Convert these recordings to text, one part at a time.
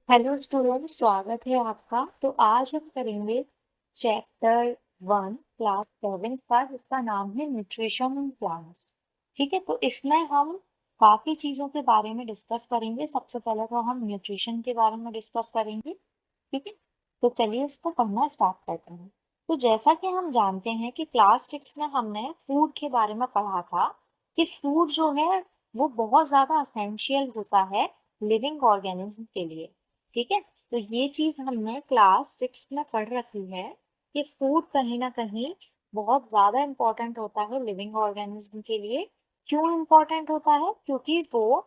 Hello student, स्वागत है आपका। तो आज हम करेंगे चैप्टर 1 क्लास 7 का, जिसका नाम है न्यूट्रिशन इन प्लांट्स। ठीक है, तो इसमें हम काफी चीजों के बारे में डिस्कस करेंगे। सबसे पहले तो हम न्यूट्रिशन के बारे में डिस्कस करेंगे। ठीक है, तो चलिए इसको पढ़ना स्टार्ट करते हैं। तो जैसा कि हम जानते हैं कि क्लास 6 में हमने फूड के बारे में पढ़ा था कि फूड जो है वो बहुत ज्यादा असेंशियल होता है लिविंग ऑर्गेनिज्म के लिए। ठीक है, तो ये चीज हमने क्लास 6 में पढ़ रखी है कि फूड कहीं ना कहीं बहुत ज्यादा इम्पोर्टेंट होता है लिविंग ऑर्गेनिज्म के लिए। क्यों इम्पोर्टेंट होता है? क्योंकि वो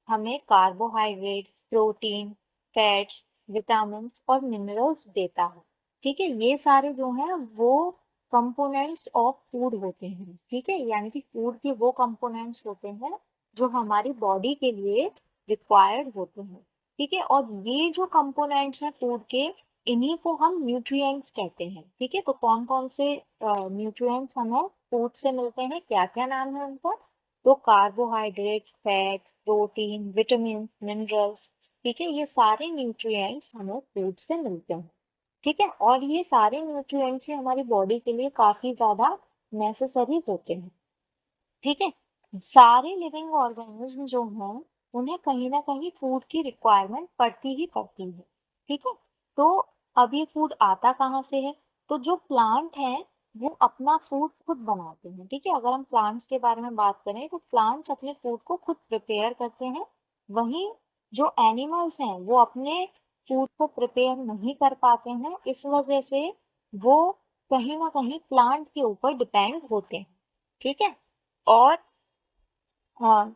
हमें कार्बोहाइड्रेट, प्रोटीन, फैट्स, विटामिन और मिनरल्स देता है। ठीक है, ये सारे जो हैं वो कंपोनेंट्स ऑफ फूड होते हैं। ठीक है, यानी कि फूड के वो कंपोनेंट्स होते हैं जो हमारी बॉडी के लिए रिक्वायर्ड होते हैं। ठीक है, और ये जो कंपोनेंट्स हैं फूड के, इन्हीं को हम न्यूट्रिएंट्स कहते हैं। ठीक है, तो कौन कौन से न्यूट्रिएंट्स हमें फूड से मिलते हैं, क्या क्या नाम है उनका? तो carbohydrate, fat, protein, vitamin, minerals. ठीक है, ये सारे न्यूट्रिएंट्स हमें फूड से मिलते हैं। ठीक है, और ये सारे न्यूट्रिएंट्स ही हमारी बॉडी के लिए काफी ज्यादा नेसेसरी होते हैं। ठीक है, सारे लिविंग ऑर्गेनिज्म जो हैं उन्हें कहीं ना कहीं फूड की रिक्वायरमेंट पड़ती ही पड़ती है। ठीक है, तो अब ये फूड आता कहाँ से है? तो जो प्लांट हैं वो अपना फूड खुद बनाते हैं। ठीक है, अगर हम प्लांट्स के बारे में बात करें तो प्लांट्स अपने फूड को खुद प्रिपेयर करते हैं। वहीं जो एनिमल्स हैं वो अपने फूड को प्रिपेयर नहीं कर पाते हैं, इस वजह से वो कहीं ना कहीं प्लांट के ऊपर डिपेंड होते हैं। ठीक है, और हाँ,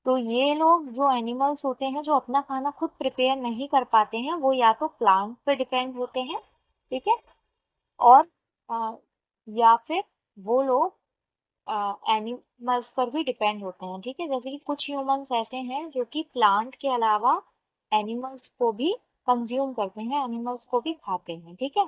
तो ये लोग जो एनिमल्स होते हैं जो अपना खाना खुद प्रिपेयर नहीं कर पाते हैं, वो या तो प्लांट पे डिपेंड होते हैं। ठीक है, और आ, या फिर वो लोग एनिमल्स पर भी डिपेंड होते हैं। ठीक है, जैसे कि कुछ ह्यूमंस ऐसे हैं जो कि प्लांट के अलावा एनिमल्स को भी कंज्यूम करते हैं, एनिमल्स को भी खाते हैं। ठीक है,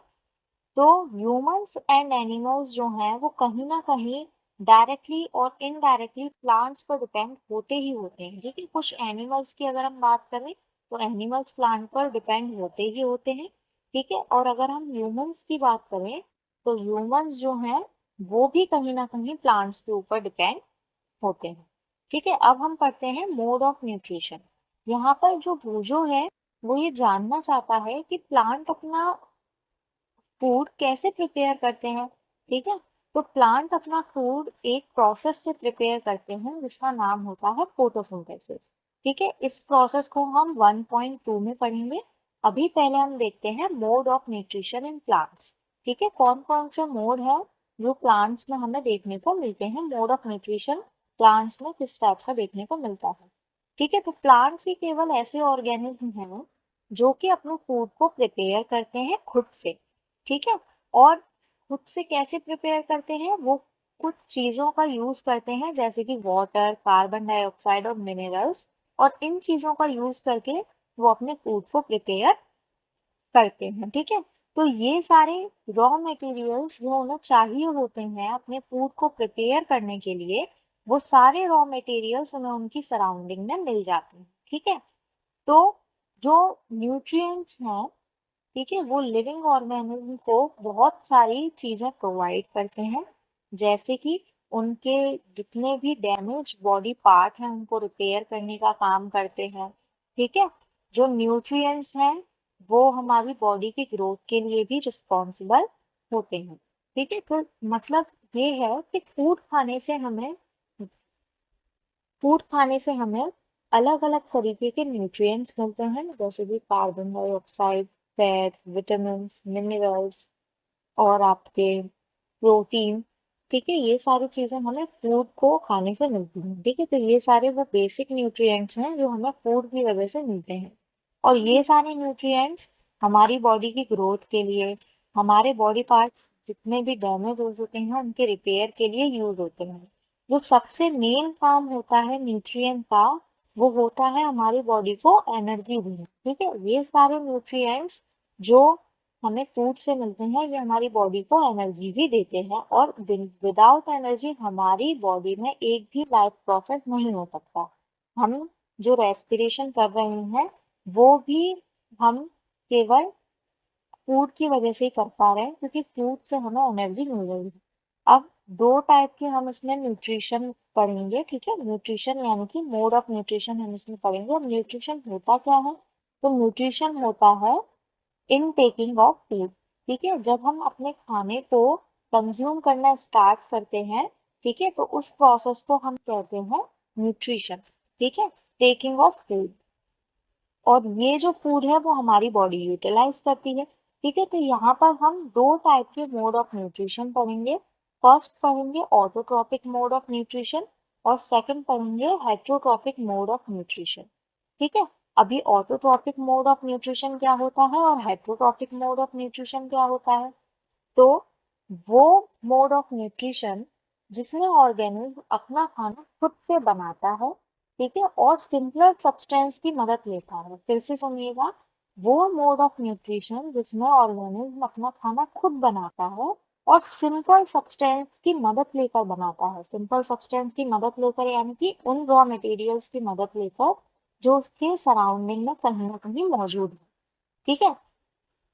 तो ह्यूमंस एंड एनिमल्स जो हैं वो कहीं ना कहीं डायरेक्टली और इनडायरेक्टली प्लांट्स पर डिपेंड होते ही होते हैं। ठीक है, कुछ एनिमल्स की अगर हम बात करें तो एनिमल्स प्लांट पर डिपेंड होते ही होते हैं। ठीक है, और अगर हम ह्यूमंस की बात करें तो ह्यूमंस जो हैं वो भी कहीं ना कहीं प्लांट्स के ऊपर डिपेंड होते हैं। ठीक है, अब हम पढ़ते हैं मोड ऑफ न्यूट्रिशन। यहाँ पर जो भूजो है वो ये जानना चाहता है कि प्लांट अपना फूड कैसे प्रिपेयर करते हैं। ठीक है, तो प्लांट अपना फूड एक प्रोसेस से प्रिपेयर करते हैं जिसका नाम होता है फोटोसिंथेसिस। ठीक है, इस प्रोसेस को हम 1.2 में पढ़ेंगे। अभी पहले हम देखते हैं mode of nutrition in plants. ठीक है, कौन कौन से मोड है जो प्लांट्स में हमें देखने को मिलते हैं, मोड ऑफ न्यूट्रिशन प्लांट्स में किस टाइप का देखने को मिलता है। ठीक है, तो प्लांट्स ही केवल ऐसे ऑर्गेनिज्म हैं जो कि अपने फूड को प्रिपेयर करते हैं खुद से। ठीक है, और खुद से कैसे प्रिपेयर करते हैं? वो कुछ चीजों का यूज करते हैं जैसे कि वाटर, कार्बन डाइऑक्साइड और मिनरल्स, और इन चीजों का यूज करके वो अपने फूड को प्रिपेयर करते हैं। ठीक है, तो ये सारे रॉ मटेरियल्स जो उन्हें चाहिए होते हैं अपने फूड को प्रिपेयर करने के लिए, वो सारे रॉ मटेरियल्स उन्हें उनकी सराउंडिंग में मिल जाते हैं। ठीक है, तो जो न्यूट्रिएंट्स हैं, ठीक है, वो लिविंग ऑर्गेनिज्म को बहुत सारी चीजें प्रोवाइड करते हैं। जैसे कि उनके जितने भी डैमेज बॉडी पार्ट हैं उनको रिपेयर करने का काम करते हैं। ठीक है, जो न्यूट्रिएंट्स हैं वो हमारी बॉडी की ग्रोथ के लिए भी रिस्पॉन्सिबल होते हैं। ठीक है, तो मतलब ये है कि फूड खाने से हमें अलग अलग तरीके के न्यूट्रिएंट्स मिलते हैं, जैसे कि carbon dioxide, fat, vitamin, minerals और आपके प्रोटीन। ठीक है, ये सारी चीजें हमें फूड को खाने से मिलती हैं। ठीक है, तो ये सारे वो बेसिक न्यूट्रिएंट्स हैं जो हमें फूड की वजह से मिलते हैं। और ये सारे न्यूट्रिएंट्स हमारी बॉडी की ग्रोथ के लिए, हमारे बॉडी पार्ट्स जितने भी डैमेज हो चुके हैं उनके रिपेयर के लिए यूज होते हैं। जो सबसे मेन काम होता है न्यूट्रिएंट का, वो होता है हमारी बॉडी को एनर्जी देना। ठीक है, ये सारे न्यूट्रिएंट्स जो हमें फूड से मिलते हैं ये हमारी बॉडी को एनर्जी भी देते हैं, और विदाउट एनर्जी हमारी बॉडी में एक भी लाइफ प्रोसेस नहीं हो सकता। हम जो रेस्पिरेशन कर रहे हैं वो भी हम केवल फूड की वजह से ही कर पा रहे हैं, क्योंकि फूड से हमें एनर्जी मिल रही है। अब दो टाइप के हम इसमें न्यूट्रिशन पढ़ेंगे, ठीक है। न्यूट्रिशन यानी कि मोड ऑफ न्यूट्रिशन हम इसमें पढ़ेंगे। अब न्यूट्रिशन होता क्या है? तो न्यूट्रिशन होता है इन टेकिंग ऑफ फूड, ठीक है। जब हम अपने खाने को कंज्यूम करना स्टार्ट करते हैं, ठीक है, तो उस प्रोसेस को हम कहते हैं न्यूट्रिशन, ठीक है, टेकिंग ऑफ फूड। और ये जो फूड है वो हमारी बॉडी यूटिलाइज करती है, ठीक है। तो यहाँ पर हम दो टाइप के मोड ऑफ न्यूट्रिशन पढ़ेंगे। फर्स्ट पढ़ेंगे ऑटोट्रॉपिक मोड ऑफ न्यूट्रिशन, और सेकंड पढ़ेंगे हेट्रोट्रॉपिक मोड ऑफ न्यूट्रिशन, ठीक है। अभी ऑटोट्रॉपिक मोड ऑफ न्यूट्रिशन क्या होता है और हेट्रोट्रॉपिक मोड ऑफ न्यूट्रिशन क्या होता है? तो वो मोड ऑफ न्यूट्रिशन जिसमें ऑर्गेनिज्म अपना खाना खुद से बनाता है, ठीक है, और सिंपलर सब्सटेंस की मदद लेता है। फिर से सुनिएगा, वो मोड ऑफ न्यूट्रिशन जिसमें ऑर्गेनिज्म अपना खाना खुद बनाता है और सिंपल सब्सटेंस की मदद लेकर बनाता है। सिंपल सब्सटेंस की मदद लेकर यानी कि उन रॉ मटेरियल्स की मदद लेकर जो उसके सराउंडिंग में कहीं ना कहीं मौजूद है, ठीक है।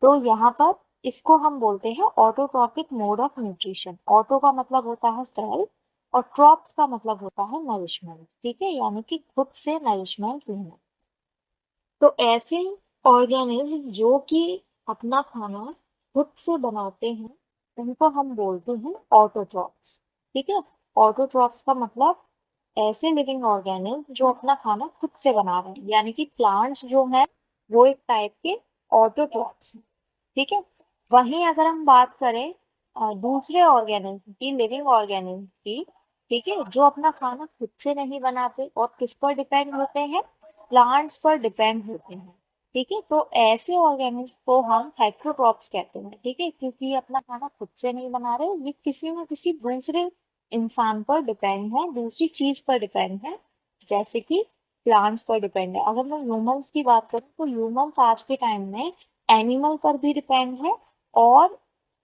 तो यहाँ पर इसको हम बोलते हैं autotrophic mode of nutrition. Auto का मतलब होता है सेल्फ, और ट्रॉप्स का मतलब होता है नरिशमेंट, ठीक है, यानी कि खुद से नरिशमेंट लेना। तो ऐसे ऑर्गेनिज्म जो कि अपना खाना खुद से बनाते हैं, उनको हम बोलते हैं ऑटोट्रॉप्स, ठीक है। ऑटोट्रॉप्स का मतलब ऐसे लिविंग ऑर्गेनिज्म जो अपना खाना खुद से बना रहे हैं, यानी कि प्लांट्स जो है वो एक टाइप के ऑटोट्रॉप्स हैं, ठीक है। वहीं अगर हम बात करें दूसरे ऑर्गेनिज्म की, लिविंग ऑर्गेनिज्म की, ठीक है, जो अपना खाना खुद से नहीं बनाते और किस पर डिपेंड होते हैं? प्लांट्स पर डिपेंड होते हैं, ठीक है। तो ऐसे ऑर्गेनिज्म को हम हेट्रोट्रॉप्स कहते हैं, ठीक है, क्योंकि ये अपना खाना खुद से नहीं बना रहे, ये किसी न किसी दूसरे इंसान पर डिपेंड है, दूसरी चीज पर डिपेंड है, जैसे कि प्लांट्स पर डिपेंड है। अगर मैं ह्यूमंस की बात करूं तो ह्यूमंस आज के टाइम में एनिमल पर भी डिपेंड है और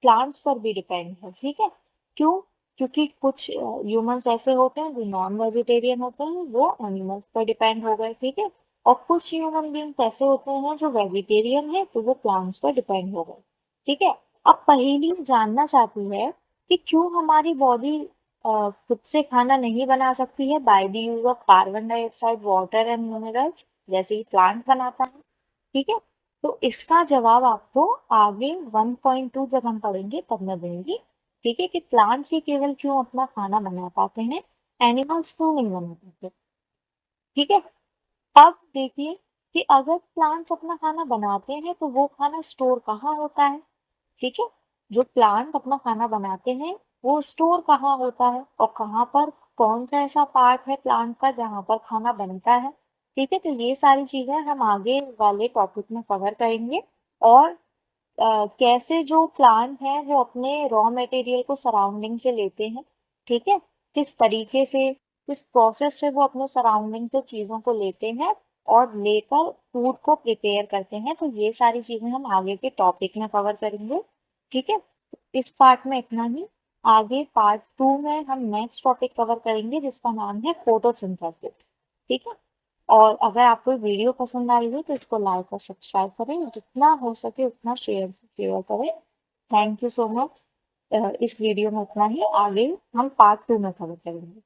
प्लांट्स पर भी डिपेंड है, ठीक है। क्यों? क्योंकि कुछ ह्यूमंस ऐसे होते हैं जो नॉन वेजिटेरियन होते हैं, वो एनिमल्स पर डिपेंड हो गए, ठीक है। और कुछ ह्यूमन बींग्स ऐसे होते हैं जो वेजिटेरियन है, तो वो प्लांट्स पर डिपेंड हो गए, ठीक है। अब पहेली जानना चाहती है कि क्यों हमारी बॉडी खुद से खाना नहीं बना सकती है by the use of carbon dioxide, water and minerals, जैसे ही प्लांट बनाता है, ठीक है। तो इसका जवाब आपको आगे 1.2 जब हम पढ़ेंगे तब मैं दूंगी, ठीक है, कि प्लांट्स ही केवल क्यों अपना खाना बना पाते हैं, एनिमल्स क्यों नहीं बना पाते, ठीक है। अब देखिए कि अगर प्लांट्स अपना खाना बनाते हैं तो वो खाना स्टोर कहाँ होता है, ठीक है। जो प्लांट अपना खाना बनाते हैं वो स्टोर कहाँ होता है और कहाँ पर, कौन सा ऐसा पार्ट है प्लांट का जहाँ पर खाना बनता है, ठीक है। तो ये सारी चीजें हम आगे वाले टॉपिक में कवर करेंगे। और कैसे जो प्लांट है वो अपने रॉ मटेरियल को सराउंडिंग से लेते हैं, ठीक है, किस तरीके से, किस प्रोसेस से वो अपने सराउंडिंग से चीजों को लेते हैं और लेकर फूड को प्रिपेयर करते हैं। तो ये सारी चीजें हम आगे के टॉपिक में कवर करेंगे, ठीक है। इस पार्ट में इतना ही। आगे पार्ट 2 में हम नेक्स्ट टॉपिक कवर करेंगे जिसका नाम है फोटोसिंथेसिस, ठीक है। और अगर आपको वीडियो पसंद आई हो तो इसको लाइक और सब्सक्राइब करें, जितना हो सके उतना शेयर करें। Thank you so much. इस वीडियो में इतना ही, आगे हम पार्ट 2 में कवर करेंगे।